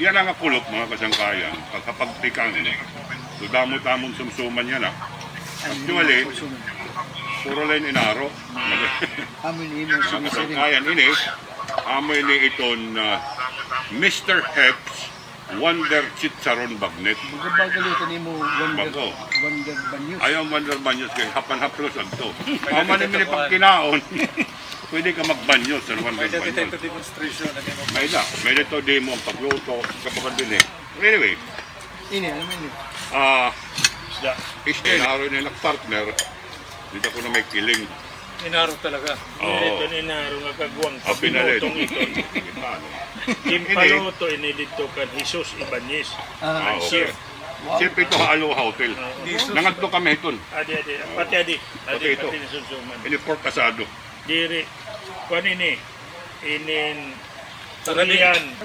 Yan ang kulop mga kasangkayan. Pagkapagtikang ini. So damo-tamong sumsuman yan ha. Actually, puro lang inaro. Mga kasangkayan ini. Amoy ni iton Mr. Hex Wonder Chicharon Bagnet. Bagal ito ni mo Wonder Banyos. Ayaw Wonder Banyos kaya hapan-haplos ang to. Aman namin pag kinaon. Pwede ka magbanyos sa Wonder Banyos. May dito demonstration. May dito demo ang pagluto kapag din eh. Anyway. Ini, ano mo ini? Inaro niya partner. Dito ko na may kiling. Inaro talaga. Ito inaro nga kagwang. Pinalit. Impaloto inilito kan Jesus Ibanez. Okay. Chef ito Aloha Hotel. Nangadto kami ito. Adi. Pati adi. Pati ito. Ini pork asado. Diri. Kuan ini. Inin. Tarian.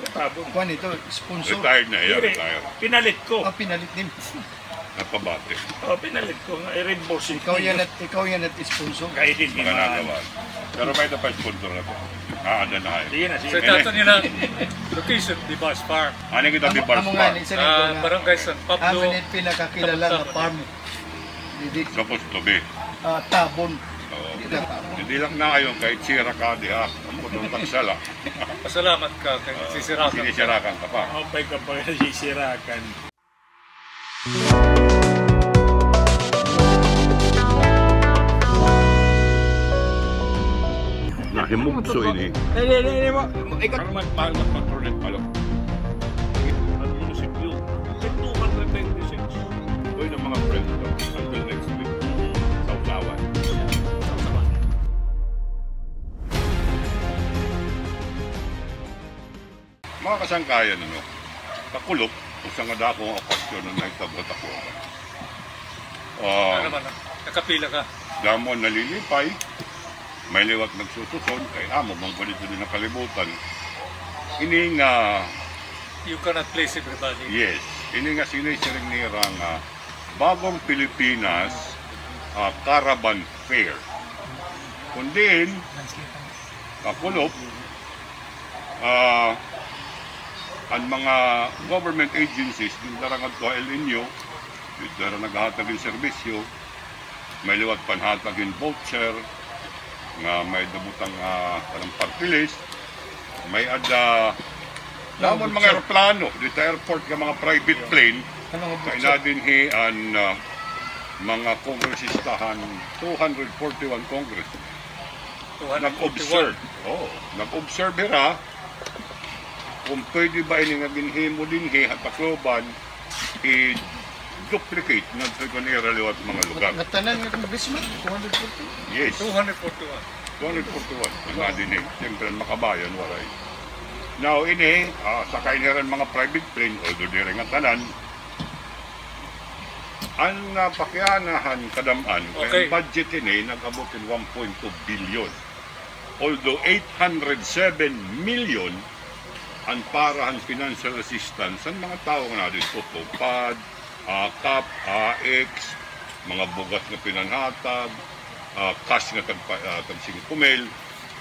Kuan ito, sponsor. Retired na yan. Retired. Pinalit ko. Pinalit din. Napabate. Pinalit ko nga. I-reimburse. Ikaw yan at sponsor. Kaya din. Mananagawa. Pero may ito pa sponsor na ito. Aada na kayo. Sige na. Sa tato nila, location, Bibars Farm. Ano kita Bibars Farm? Barangay San Pablo. Amin pinakakilala na farm. Supposed to be. Tabon. Hindi lang na kayo kahit sira ka diha. Ang putong tagsala. Pasalamat ka kay sisirakan. Sinisirakan ka pa. Mabay ka pa sisirakan. Nahimugso ini. Parang mag-control palo. Ang munisipyo. 226. Uy ng mga friends ko. Until next week. Sausawan. Mga kasangkayan, kakulop, kung saan nga dako ang okasyon na nagtabot ako. Ano naman, nakapila ka. Damo nalilipay, may liwat nagsususon, kay amo, mga ganito din ang kalibutan. Ini nga, You cannot place everybody. yes, ini nga sinisiring nirang Bagong Pilipinas Caravan Fair. Kundin, kakulop, ang mga government agencies din darang at El Nino, din darang naghahatag yung serbisyo, may liwat panhatag yung voucher, nga may dabutang parang party list, may ada namon mga aeroplano, dito airport ka mga private plane, kaya din ang mga kongresistahan, 241 congress. Nag-observe. Nag-observe hira kung pwede ba ini nga ginhimo din at takloban i-duplicate ng Trigonera liwat mga lugar. Natanan nga congressman, 240? Yes. 241. 241. Ang nga din siyempre makabayan, waray. Now, ini, sakay niran mga private plane, although di rin nga tanan, ang pakianahan kadamaan, kaya ang budget ini, nag-abot in 1.2 billion. Although 807 million ang parahan financial assistance ang mga tao nga dito, PAD, CAP, AX, mga bugas na pinanhatag, cash nga tagsing kumel,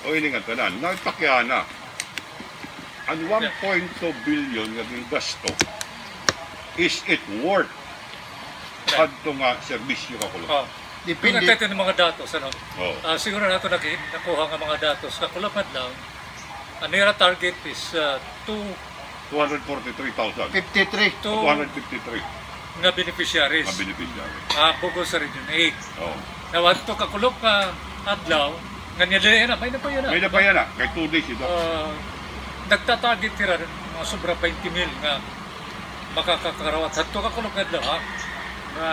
o ini nga tanan. Nagpakyana, ang 1.2 billion nga gasto, is it worth adto nga serbisyo ka kulo? Depende natin ng mga datos, ano? Siguro nato nakuha ng mga datos. Kakulapad lang, ang nira target is 243,000. 53. 253. Nga beneficiaries. Mga beneficiaries. Bugos sa Region 8. Oh. Ito kakulop ka adlaw, nga nila na, may na pa yan na. May na pa yan na, kay 2 days ito. Nagtatarget tira mga sobra 20 mil nga makakakarawat. Ito kakulop ka adlaw, ha? Nga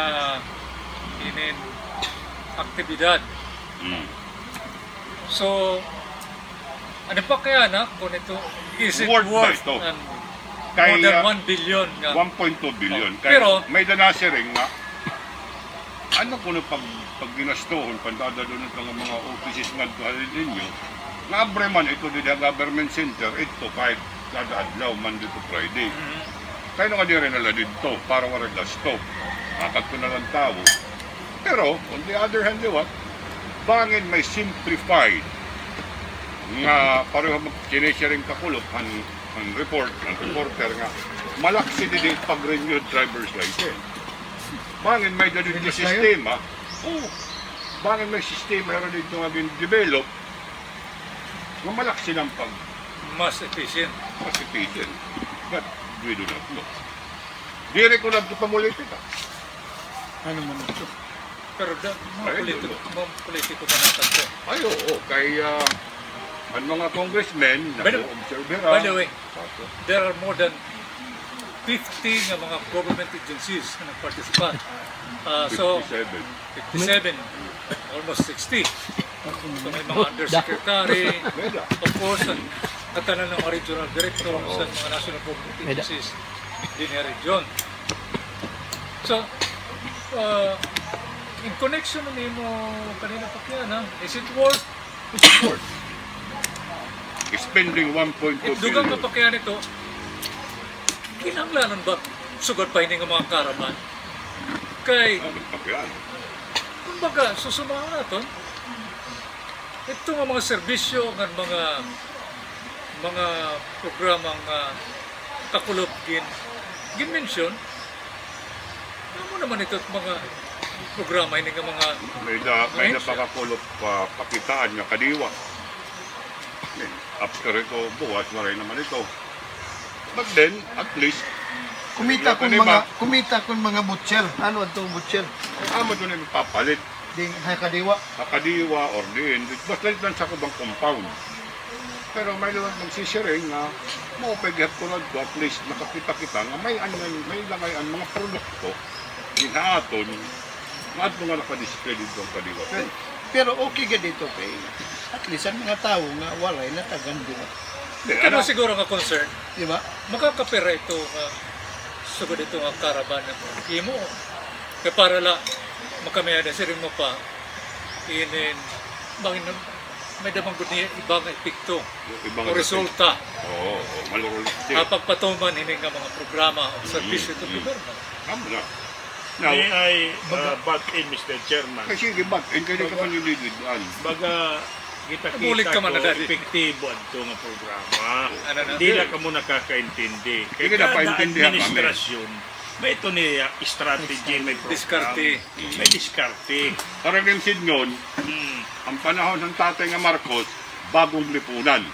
inin aktibidad. So, ano pa kaya na kung ito is it worth more than 1 billion? 1.2 billion. Pero, may danasi rin nga, ano kung pag ginastohon, pandada doon ng mga offices nga doon ninyo, nga abreman ito din ang government center, ito kahit kada adlaw, Monday to Friday. Kaya nga di rin nala dito, para wala gasto. Akad ko na lang tao. Pero, on the other hand, bangin may simplified nga pareho sinesya rin kakulop ang reporter nga, malaksi din pag-renewed driver's license. Bangin may dito yung sistema, bangin may sistema meron dito nga develop, nga malaksi ng Mas efficient. But we do not know. Di ko lang ito pamulipit Ano man ito? Pero mga politiko ba natin ito? Ay, oo. Kaya ang mga congressmen na observer. By the way, there are more than 50 nga mga government agencies na nag-participate. So, 57, almost 60. So, may mga undersecretary, of course, ang katanan ng mga regional director sa mga national government agencies din yung region. So, in connection na mo kanina pa kaya, is it worth? Spending 1.2 billion. Dugang kapakyan ito, kinanglanan ba sugod pa hindi ng mga karaman? Kay, kumbaga, susumahan natin, ito nga mga serbisyo, ng mga programang kakulog gin-mention, ano naman ito mga programa, hindi nga mga may napakakulog pakitaan nga kadiwa. After ito, buwas na rin naman ito. But then, at least, Kumita kung mga butcher. Ano ang itong butcher? amo doon yung papalit. Ding kadiwa. Kakadiwa or din. Basta lang sa kubang compound. Pero may luwag magsisiring nga maupaghat ko na at least nakakita kita nga may langay ang mga produkto inaaton nga at mga nakadisplay dito ang kadiwa. Pero okay ka dito kay at least ang mga tao nga walay natagan diwa. Kaya siguro nga concern, Di ba? makakapira ito sugod ito nga karaban na imo. Kaya para la makamaya na sirin mo pa inin bangin may damang gud niya ibang epekto o resulta. Oo, malurol. Pagpatuman ini nga mga programa o serbisyo ito gobyerno. Amo na. May I butt in, Mr. Chairman. Kasi gibat, hindi ka man yung lididaan. Baga, Mulit kita ka man ko, na dati. epektibo ito nga programa. Ano na? Hindi na ka mo nakakaintindi. Hindi Kaya na kada paintindihan kami. administrasyon, may ito niya strategy, may program. Diskarte. May diskarte. Parang yung sinyon, ang panahon ng tatay nga Marcos, bagong lipunan.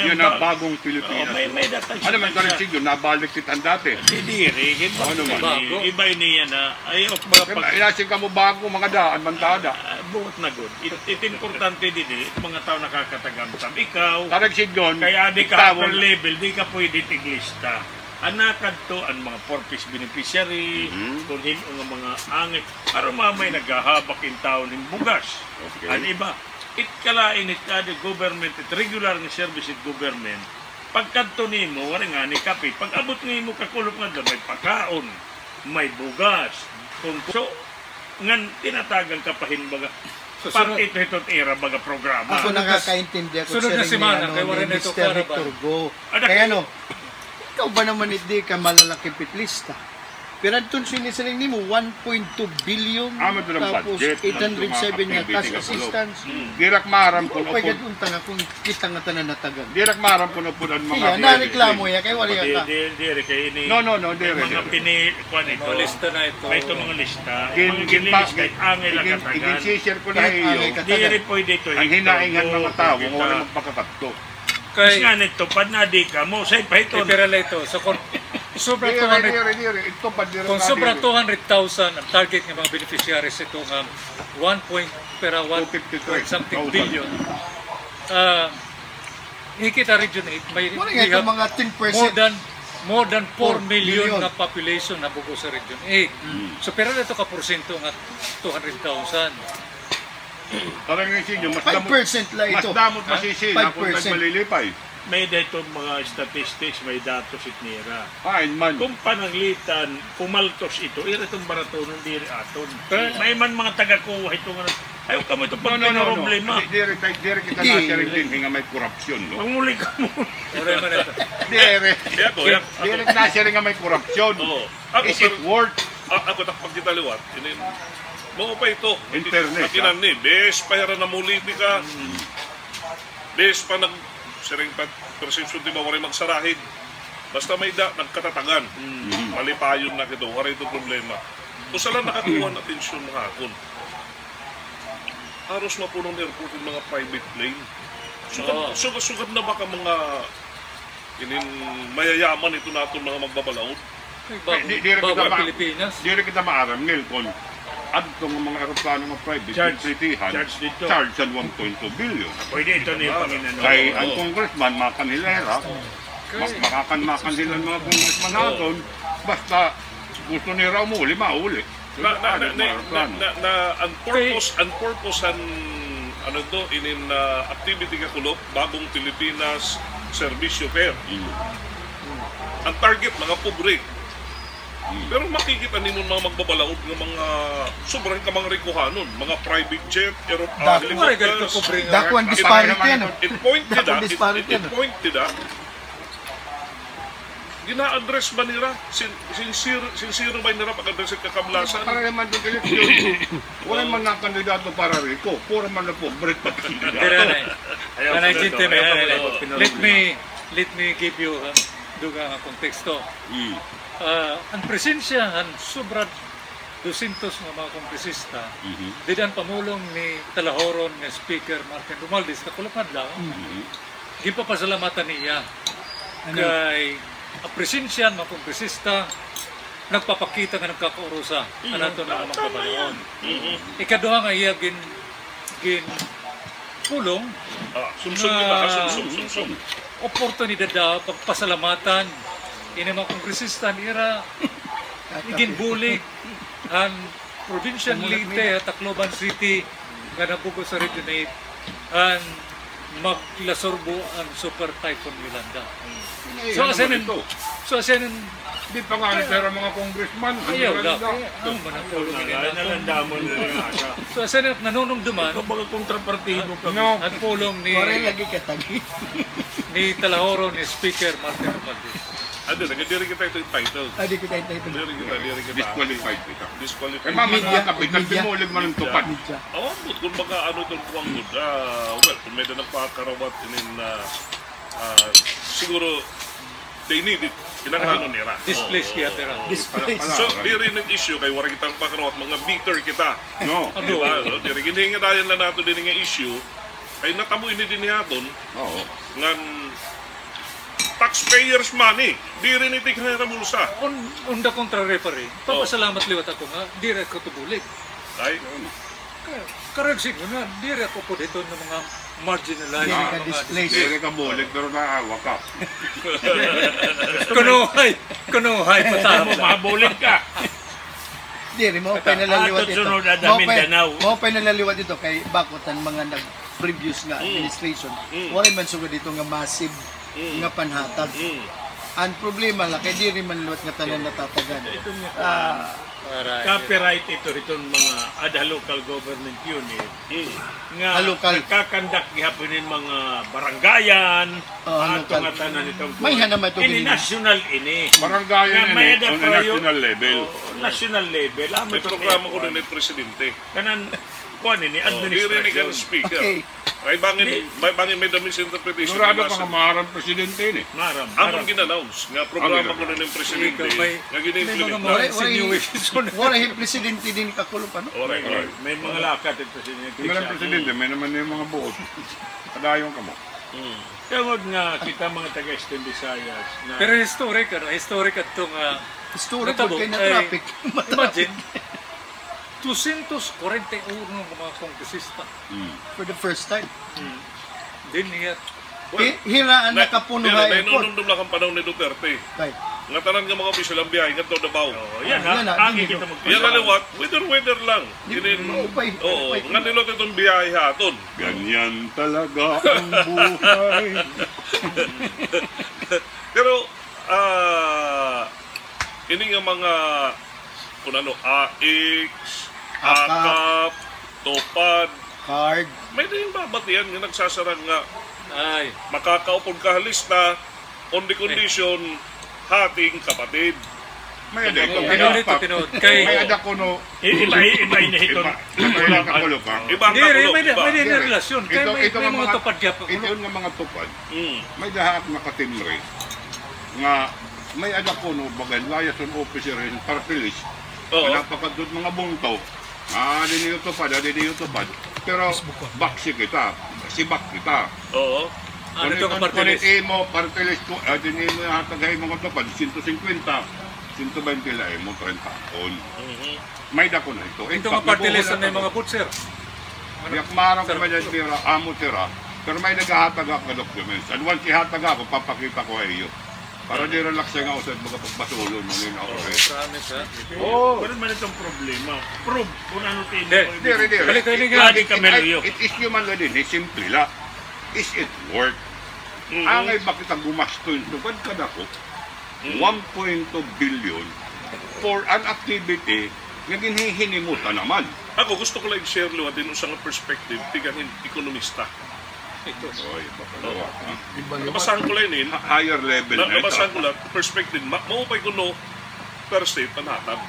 Yan ang bagong Pilipinas. May datang Ano man karang sinyon, nabalik sitan dati. Hindi rin. Ano man? Bago. Iba niya na, ay, mga pag... Inasing ka mo bago mga daan, mantada. Buot na good. It importante din mga tao nakakatagamtam. Ikaw, Karang sinyon, kaya di ka upper level, di ka pwede tiglista. Anakad to ang mga purpose beneficiary, kung hindi ang mga angit, para mamay naghahabak in taon ng bugas. Okay. Ang iba, it kalain it kada government, it regular nga service it government, pagkadto nimo wala nga ni kape, pag abot nimo kakulop nga may pagkaon, may bugas. Kung so, ngan tinatagang kapahin baga, parte ito era baga programa. Ako nakakaintindi ako Sunod na semana, kay wala na ito Mr. karaban. Victor Go. Kaya ikaw ba naman hindi ka malalaki pitlista? Pero itong sinisiling nimo 1.2 billion Amo doon ang tapos budget, 807 nga cash activity assistance. Dirak maram ko Kung na po. unta nga kung kita nga tanan natagan. Dirak maram ko na po ang mga... Kaya nareklamo ya kay wala ka. Di kay ini. No, Mga pinikuan ito. Mga lista na ito. May ito mga lista. Gin Mga ginilis kahit angay lang katagan. Igin-share ko na Kahit iyo. angay ka. Di rin pwede ito. Ang hinaingan mga tao, kung wala magpakatatlo. Kasi Kay, nga nito, pad na di ka mo, say pa ito. ipirala ito. So, kung sobra 200, Ito pa direct kung sobra 200,000 ang target ng mga beneficiaries ito nga 1 something billion. Hikita Region 8, may Wala we nga have itong mga 10%. more than 4 million million. na population na bugo sa Region 8. So pero ito ka porsyento nga 200,000. Parang yung sinyo, mas 5% lang mas ito. damot masisina kung 5%. nagmalilipay. May dito mga statistics, may datos itnira. Fine man. Kung pananglitan, pumaltos ito, ira itong baratonon, diri aton. May man mga taga-kuha ito nga, ayaw ka mo ito pag problema. Dire kita nasa rin din, hinga may korupsyon, no? Manguli ka mo. Oray man ito. Dire nasa rin nga may korupsyon. Is it worth? Ako tak pagditaliwat, ini mo pa ito. Internet, Matinan ni, bes pa yara na muli ka. Bes pa nag sering pat perception di ba wala magsarahid. Basta may nagkatatagan. Malipayon na kito, wala ito problema. Kung sala nakakuha ng atensyon ng hakon, haros na po ng airport yung mga private plane. Sugat na baka mga mayayaman ito natin mga magbabalaod? Bago Pilipinas. Di rin kita maaram, Nelcon. At itong mga aeroplano ng private, charge sa 1.2 billion. Pwede ito na yung Panginoon. Kaya ang congressman, makanilera, makakanmakan mga congressman natin, basta gusto nila umuli, mauli. Ang purpose ano to, inin activity ka kulop, bagong Pilipinas Servicio Fair. Ang target, mga pobre. Pero makikita nimo mga magbabalaod ng mga sobrang ka mga rikuhanon, mga private jet, helicopters. Dakwan disparity yan. It pointed that gina-address ba nila? Sincere ba nila pag-address at kakamlasan? Para naman itong eleksyon, wala man na kandidato para riko, puro man na po, Brit pa kandidato. Let me give you dugang konteksto. Ang presensya, sobrang 200 nga mga kongresista, diyan pamulong ni Talahoron ni Speaker Martin Romualdez, kakulapad lang, gipapasalamatan niya kay ang presensya ng mga kongresista nagpapakita nga nagkakaurusa nato na mga kabalaon. Ikaduha nga iya gin pulong Sumsum. oportunidad da pagpasalamatan ini mga kongresista nira iginbulig ang provincial Leyte at Tacloban City nga nabugo sa Region 8 ang maglasorbo ang Super Typhoon Yolanda. So asin Di pa nga pero mga congressman, ayaw lang. Ang manatulong nila. Nalandamon na rin asa. So asin nanunungduman Ikaw baga kontrapartido ka. ang pulong Kore lagi katagi. ni Talahoro ni Speaker Martin Romualdez. Ano, nagdiri kita ito yung title. Adi ko tayo ito. Diri kita. disqualified kita. Disqualified. Kaya mga kapitan, pimulig man ang tupad. Kung baka ano itong kuwangod, well, kung may nagpakarawat siguro they need it. Kinakano nila. Displaced kaya tira. So, diri ng issue kay wala kitang pakarawat, mga bitter kita. No. Diba? Diri, ginihinga tayo na nato din nga issue, ay natamoy ni din niyaton, Oo. ngan taxpayers money, diri ni tignan na bulsa. On the contrary pa rin, papasalamat liwat ako nga, di rin ako tubulig. Ay, Karagsin ko na, di rin ako po dito ng mga marginalized. Hindi ka mga displaced. Hindi ka bulig, pero naawa ka. Kunuhay, patama. Mabulit ka. Diri mo pa nalaliwat ito. Sunod na Mindanao. Mo pa nalaliwat ito kay bakotan mga nag-previous nga administration. Wala man sugod dito nga massive nga panhatag. Ang problema lang kay diri man liwat nga tanan natatagan. Copyright ito itong mga local government unit nga Local. nagkakandak gihaponin mga barangayan ato nga tanan itong May hanam ito ini binili. national ini Barangayan may on a national level. national level may programa ko na presidente. kanan kuan ini Diri ni kan administration speaker. Okay. Ay bangin may misinterpretation. Sigurado pa nga maharang presidente ni. maram Amon gina-announce nga programa ko na ng presidente May- nga gina-implement. Wala Insinuation. wala yung presidente din kakulo pa no. Alright. may mga lakat ito Hindi lang presidente, may naman yung mga buot. Kadayon ka mo. Tawag nga kita mga taga-Eastern Visayas na Pero historic at itong Story natabo, po kay na ay, traffic. imagine, 241 mga kongresista. For the first time. Din niya. Hiraan nakapuno ha airport. Nainundum lang ang panahon ni Duterte. Kay. Nga tanan nga mga opisyal ang biyahe nga to Davao. yan Yan ha, na, angin dito. kita Yan magpasa. naliwat, weather lang. Upay. Oo, nga nilot itong biyahe haton. Ganyan talaga ang buhay. Pero, ini nga mga kung ano, AX, AKAP, TOPAD, Card. may rin babatian nga nagsasarang nga Ay, makakaupod ka halista on the condition hating kapatid. May ada ito. Tinod. Kay May ada ko no. Iba inahito. Iba kakulo ka. Iba ang Diri, kakulog, may iba. relasyon. Kaya Ito may ang mga tupad gyap. Ito yung mga tupad. Mm. May dahak na katimre nga may ada ko no bagan liaison officer in party list. Oo. Napakadot mga bunto. Diniyo tupad. Pero baksi kita. Sibak kita. Oo. Ano ito ang party list? Party list ko, diniyo mo hatagay mga tupad, 150. 120 lang mo 30 taon. Mhm. May dako na ito. Ito ang party list na may mga butcher. Yak marang ko man tira, amo tira. Pero may naghahatag ako ng documents. And once ihatag ako, papakita ko ay iyo. Para di relax nga ako sa mga pagbasulon mo nila ako. Promise, ha? Oh, Pero man itong problema. Prove kung ano tayo. Hindi. Balik tayo nga. Lagi ka meron It is human lang din. Simple la. Is it work? Angay bakit ang gumasto yun? Tupad ka na ko. 1.2 billion for an activity na ginhihinimutan naman. Ako gusto ko lang i-share lo din usang perspective tigahin ekonomista. Ito. Oy, bakalawa. Nabasahan ko lang yun. Higher level na ito. Nabasahan ko lang perspective. Maupay ko no per state panhatag.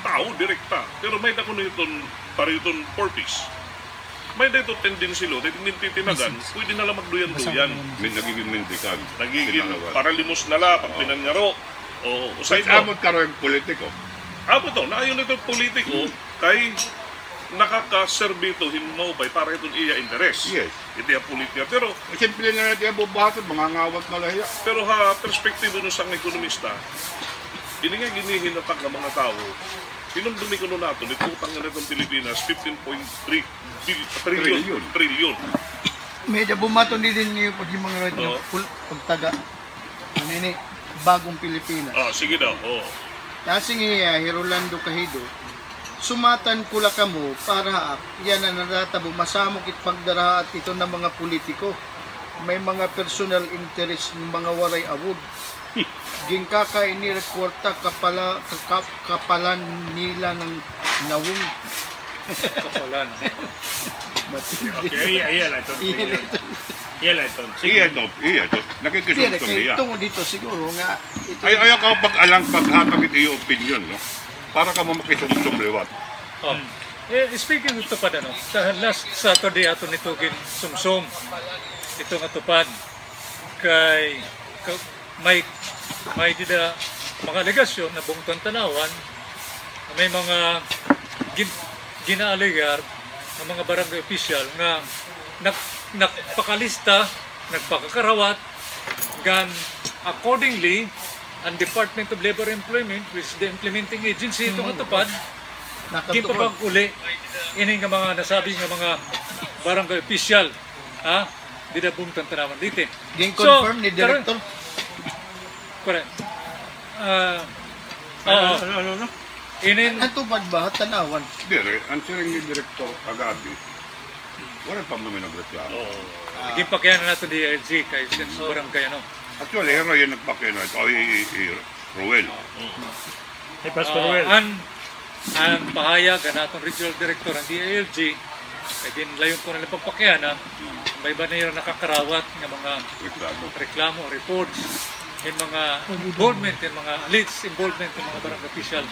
Tao direkta. Pero may dako na iton para iton purpose. May dito tendency lo, titinagan, pwede na lang magduyan-duyan. May nagiging mendikan. Nagiging paralimos na lang, pag pinangyaro. O usay Sa mo. amot karoon politiko. Amo to, naayon ito politiko kay nakakaserbito hinmaubay para itong iya interes. Yes. Ito yung politika. Pero Simple na natin ang bubahaton, mga ngawat na lahiya. pero perspektibo nun sa ekonomista, ini nga ginihinatag ng mga tao. Pinumdumi ko nun nato, itutang na itong Pilipinas, 15.3 trillion. Medyo bumaton din niyo pag yung mga right Oo. na pagtaga. Ano ini bagong Pilipinas. Sige daw. Kasi nga Rolando Cahido, sumatan kula kamo para yan na naratabo masamok it pagdara at ito ng mga politiko. May mga personal interest ng mga waray awod. Gingkaka ini rekwarta kapalan nila ng nawong. Kapalan. Okay, iya lang ito. Iya lang ito. Iya to. Nakikisuntong niya. Tungo dito siguro nga ito. Ayaw ka pag-alang paghatag ito yung opinion, no? Para ka makisumsum liwat. Oh. Speaking of tupad, sa last Saturday ato nitugin sumsum ito nga tupad kay may mga alegasyon na bungton tanawan may mga ginaaligar ng mga barangay official nga nagpakalista, nagpakakarawat gan accordingly ang Department of Labor and Employment, which is the implementing agency ito nga tupad, gipapag uli ini nga mga nasabi nga mga barangay official di na bungtan tanaman dito. Confirm ni Director. Correct. Ano? Inin Ang tupad ba tanawan? Dire, ang siring ni Direktor Agabi, wala pa namin nagreklamo. gipakyanan nato di LG kay sobrang kay Actually, hero yung nagpakino ito, Ruel. Hey, Pastor Well. ang pahayag ang atong regional director ang DILG ay dinlayon ko na pagpakyanan may ba na yung nakakarawat ng mga reklamo, reports yung mga involvement, yung mga leads involvement ng mga barangay official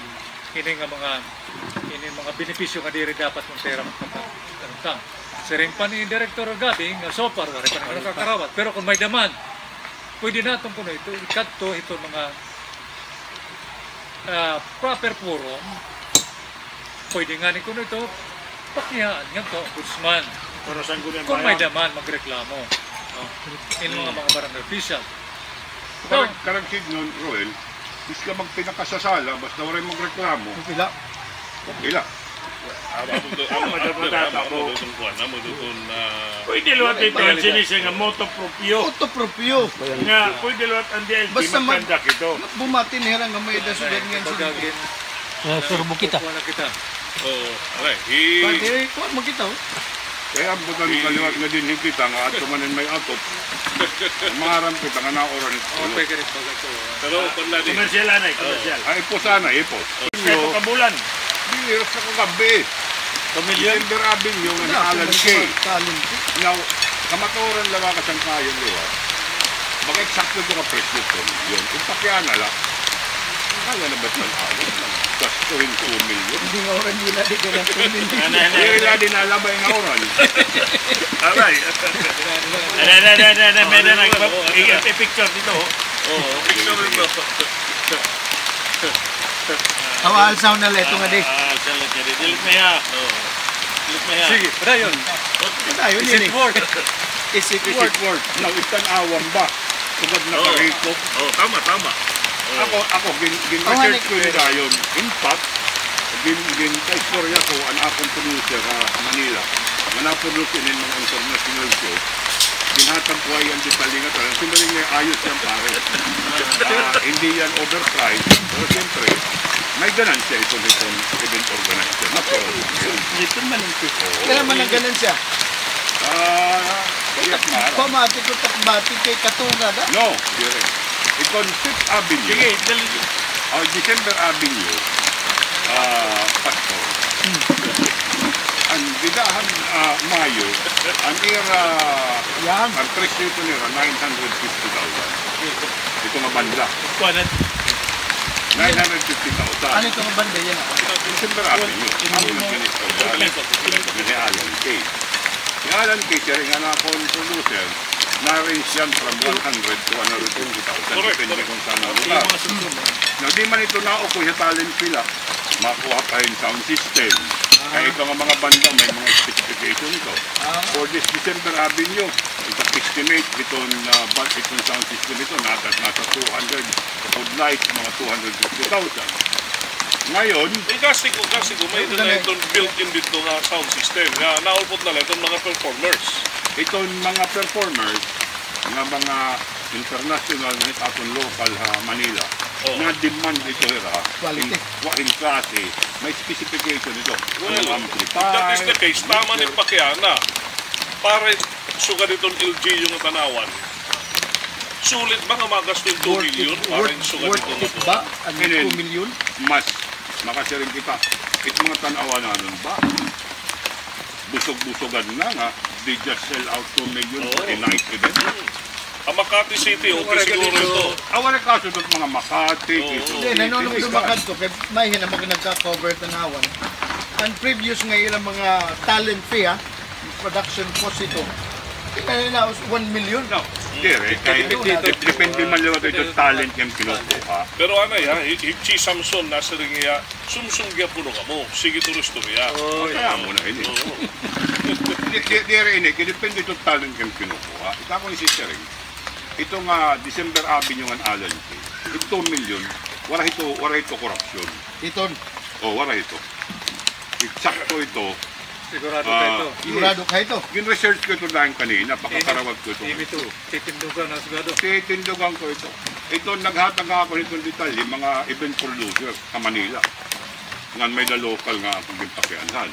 ini mga benepisyo nga diri dapat mong pera magpapagkantang. Siring pa ni Director Gabi nga so far wala pa naman nakakarawat. Pero kung may demand, pwede natin kung ito ikadto ito mga proper forum. Pwede nga ni kuno ito pakyahan nga to Guzman. Para saan ko niyan Kung may demand magreklamo. Ini mga barangay official. Karang signon, Ruel, is ka magpinakasasala, basta wala magreklamo, Pila. okay lang. Pwede luwat ito ang sinisya nga moto propio. Auto proprio. Nga, pwede luwat ang DLG Basta magkandak ito. Bumatin hera nga may dasugan nga sa Pagagin. Surbo kita. Wala kita. Pwede, kuwan mo kita. Kaya ang butan kaliwat nga din kita nga at kumanin may atop. Maharap kita nga naoran ito. Okay ka rin pag ito. Pero panladi, Komersyal anay, komersyal. Ay, ipos sana, ipos. Kaya ito kabulan. Biniras sa kagabi. Pamilya. December Abing yung naalan kay. Talent. Now, kamaturan lang ka siyang kayo liwat. Baka eksakto ito ka presyo ito. Yun, kung pakyan na lang. Kaya na ba tan-awan? Gastuhin 2 million. Hindi nga oran nila di ganyan 2 million. Hindi na din alabay nga oran. Aray. Meron na i-picture dito. Oo, picture rin ba? Awal sound na leto nga di. Salat ka rin. Dilit mo yan. Dilit mo yan. Sige, para yun. Ayun Is yun it eh. worth? Is it Is worth? it worth? Now, itan-awan ba? Tugad na kariko. Oh, tama. Ako, gin-research ko nila yun. In fact, gin-istorya ko ang akong producer sa Manila. Nga na-produce in mga international show. Ginhatag ko ay ang detalye nga talaga. Simuling niya ayos yan pare. Hindi yan overpriced. Pero siyempre, may ganansya itong event organizer. Natural. Dito man ang piso. Kaya man ang ganun siya. Yes, Mara. Pamati ko takbati kay Katunga da. No, dire. Itong 5th Avenue. Sige, dali. December Avenue. Pasto. Ang bidahan Mayo, ang era, Yan. ang presyo ito nila, 950,000. Ito nga banda. Kuwanan. 950,000. Ano ito nga banda yan? December Avenue. Ako nag-ganito. Kasi Alan Kay. Si Alan Kay, siya rin nga na ako ng producer, na-range yan from 100 to 120,000. Correct. Depende kung saan ang lugar. Now, di man ito nauko sa talent sila, makuha pa yung sound system. Kaya ito nga mga banda, may mga specification ito. For this December Avenue, ito estimate itong sound system ito, nasa 200, food lights, mga 250,000. Ngayon, Kasi ko, may ito na itong built-in dito nga sound system. Nga, naulpot na lang itong mga performers. itong mga performers, mga international na atong local Manila, nga demand ito Quality. in klase, may specification ito. Well, amplifier, that is the case. Tama ni Pakiana. Para suga ditong LG yung tanawan. Sulit ba nga magasto yung 2 million para yung suga Worth dito it ba? Ang Kinin. 2 million? mas makasiring kita. Ito mga tanawa na nun ba? Busog-busogan na nga, they just sell out 2 million for a night event. Ang Makati City, okay siguro ito. Awala kaso doon mga Makati, Hindi, nanonood dumakad ko. Kaya may hinamang nagka-cover tanawan. Ang previous nga ilang mga talent fee production cost ito. Kaya na 1 million. No, dire, kaya depende man lang ito talent yung kinukuha. Pero ano ya, si Samson nasa rin niya, sumsungga puno ka mo. Sige tulos to niya. Kaya mo na ini. Dire ini, depende ito talent yung kinukuha. Ito ako ni Sister Ring. Ito nga December Avenue ng Alan Kay. Ito 2 million, wala ito corruption. Ito, Wala ito. Eksakto ito. Sigurado ka ito. sigurado ka ito. Gin-research ko ito lang kanina, pakakarawag ko ito. Ito, titindugan na sigurado. Titindugan ko ito. Ito, naghatag ako nitong detalye, mga event producer sa Manila. Nga may the local nga akong ginpakianhan.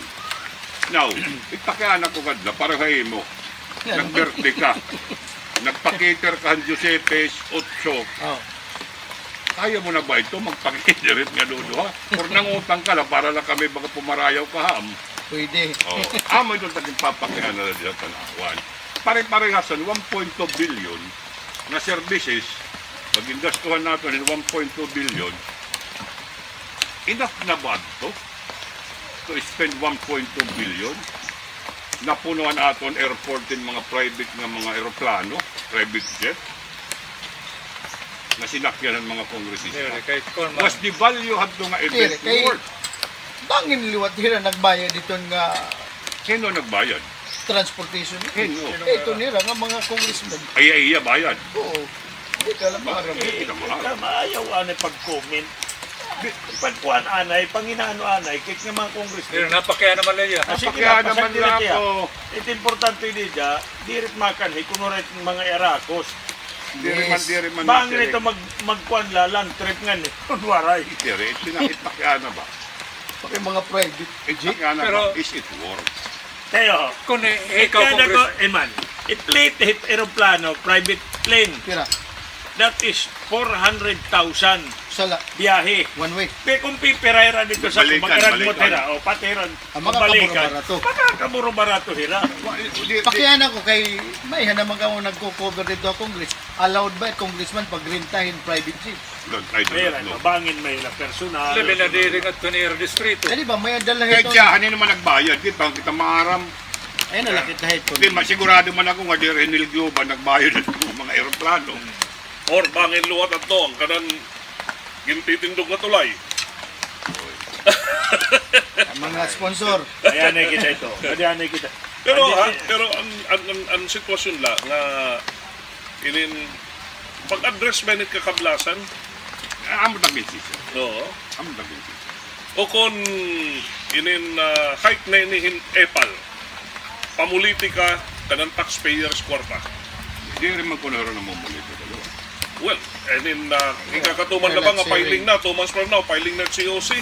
Now, ipakyan ako kadla, para kayo mo, nag-birthday ka, nagpa-cater ka ang Giuseppe's 8, Oh. kaya mo na ba ito magpa-cater nga doon, ha? Or nangutang ka lang para lang kami baka pumarayaw ka, ham. Pwede. Oh, amo ito taging papakyan na dito tanawan. Pare-parehasan 1.2 billion na services, pag industuhan natin ng 1.2 billion, enough na ba ito to spend 1.2 billion? Napunuan aton airport din mga private nga mga aeroplano, private jet, na sinakyan ng mga kongresista. Kahit kung Was the value had to nga event Kay- worth? Bangin liwat hira nagbayad dito nga Sino nagbayad? transportation. Sino? Ito nila nga mga congressman. Ay, bayad. Oo. Hindi ka lang mga Hindi ka mahal. Maayaw anay pag-comment. Pagkuhan anay, panginaano anay, kit nga mga Pero congressman. napakaya naman lang yan. Napakaya naman na ako. Ito importante din dirit makan, kunurit ng mga erakos. Diri man. Bang nito magkuhan lalang trip nga ni kunwaray. Diri, itinakit na ba? Pati mga private. Itinakit na Pero- ba? Is it worth? Ikaw Tayo, ikaw Congress, ko, man, i-plate hit aeroplano, private plane, Kira, that is 400,000 sala, biyahe. one way. Pero kung pipirayra dito sa Balikan, magaran mo balikan. tira, o patiran, Ang mga pabalikan, kaburo-barato. makakaburo barato hira. Pakiyan ako kay may naman ako nagko-cover dito sa Congress. Allowed ba congressman pag rentahin private jet? I do Mayroon, not know. mabangin may la personal. Labi na diring at tunir distrito. Di ba, may dala Kaya ito. siya, hanin naman nagbayad. Kita maaram. Ayun, nalakit na ito. Hindi, masigurado man ako nga di Renilgyo ba nagbayad ng mga aeroplano. Or bangin luwat at to, ang kanan gintitindog na tulay. Mga sponsor. Ayan na kita ito. Ayan na kita. Pero ang sitwasyon la nga inin pag-address ba nit kakablasan? Amo tagin sisa. Oo. Amo tagin sisa. O kon inin hike na inihin epal. Pamulitika kanang taxpayers kwarta. Hindi rin magkunaro ng mumulit sa dalawa. Well, inin ikakatuman na ba nga filing na 2 months from now, filing na COC.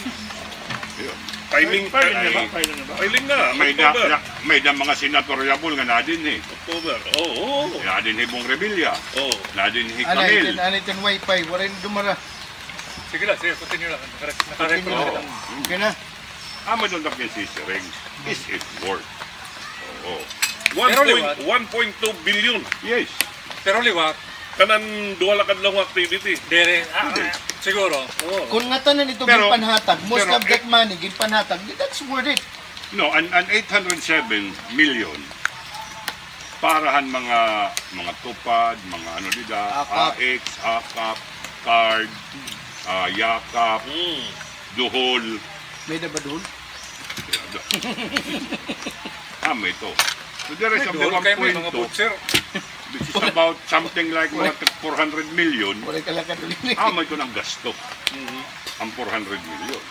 Yun. Filing Filing na ba? Filing na ba? Filing na. May October. da mga senatoriable nga nadin eh. October. Oo. Nadin Bong Revilla. Oo. Nadin Camille. Anitin wifi, warin dumara. Sige lang, sige, continue lang. Nakarecord Continue lang. lang. Okay na. Amo doon tagin sisa ring. Is it worth? Oo. 1.2 billion. Yes. Pero liwat, Kanan duwala kadlong activity. dire, siguro. Oo. Kung nga tanan ito Pero- ginpanhatag, most pero- of that money ginpanhatag, that's worth it. No, an 807 million parahan mga tupad, mga ano dida, Akap. AX, AKAP, card, yakap, Mm. duhol. May dabadul. May ito. So there is May doon kayo may mga 1.2, boxer. which is about something like mga 400 million. Warin kalakad ulit. May ito ng gasto. Ang 400 million.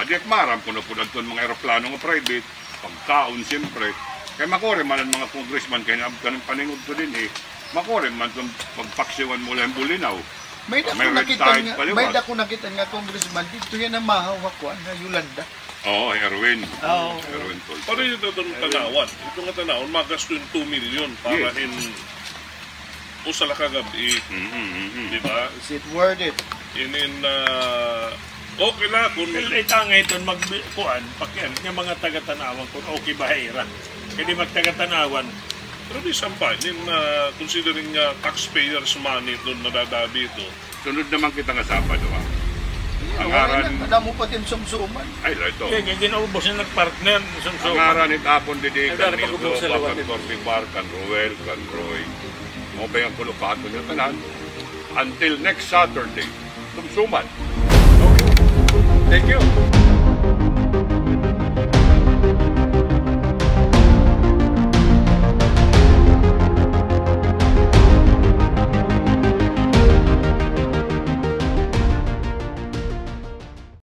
Di at maram ko na po doon mga aeroplano nga private, pagkaon siyempre. Kaya makore man ang mga congressman, kaya kanang paningod ko din eh. Makore man itong pagpaksiwan mula yung bulinaw. May dako May nakita website nga, paliwas. may dako nakita nga congressman dito yan ang mahawak ko na Yolanda. Oo, Erwin. Oo. Erwin Tolpo. Paano ito itong tanawan? Ito nga tanawan, magasto yung 2 million para Yes. in usala kagabi, di ba? Is it worth it? Inin okay la kung Ito nga ito, magkuhan, pakyan, yung mga taga-tanawan kung okay ba hira. Kaya di magtaga-tanawan, pero di sampay, in considering taxpayers money doon nadadabi ito. Sunod naman kita nga Sabado. Ang Warin aran, na, alam mo pa din sumsuman. ay ito. kaya ginaubos na nag-partner. Ang aran ni Tapon Didi, Ay, kan dali, Mildo, pag-ubos sa kan lawan. Corby Bar, kan Ruel, kan Roy. Mo ba yung kulupato niya tanan? Until next Saturday, tumsuman. Thank you.